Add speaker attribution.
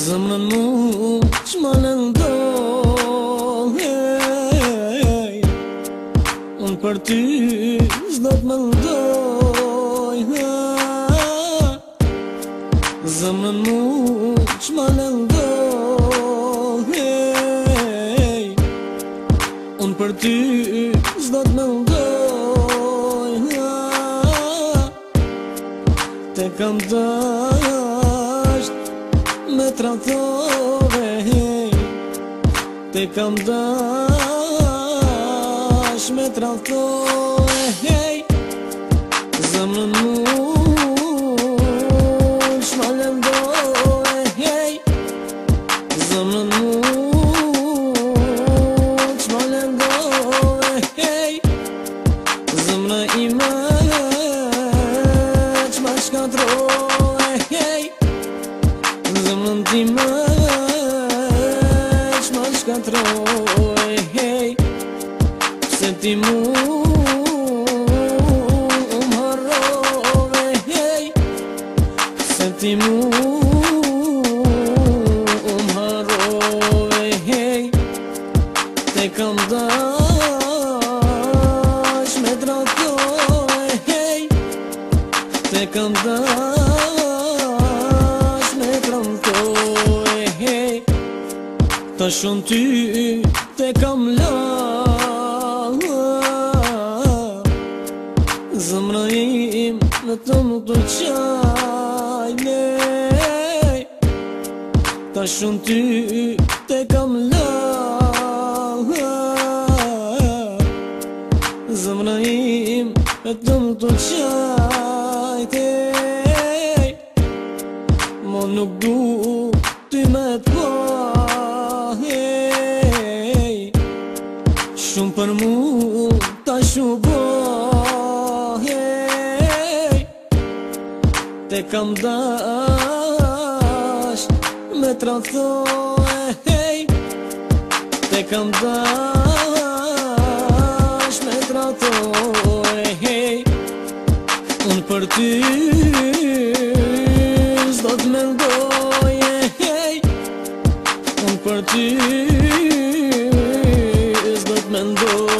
Speaker 1: Zemrën mu q'ma lëndoj, unë për ty s'do t'mendoj. Zemrën mu q'ma lëndoj, unë për ty s'do t'mendoj. Te kam dasht me tratove, te kam dash me tratove. Zemrën mu q'ma lëndoj, zemrën mu q'ma lëndoj. Zemra ime q'ma shkatroj, zemrën time q'ma shkatroj. Se ti mu m'harrove, se ti mu m'harrove. Te kam dash me tratove, te kam dash me tratove. Ta shon ty te kam la, zemra im në të më të qaj. Ta shon ty te kam la, zemra im në të më të qaj. Mo nuk du ty me t'pa, shumë për mu ta shubo. Te kam dash me tratoj, te kam dash me tratoj. Unë për ty s'do t'mendoj, unë për ty s'do t'mendoj.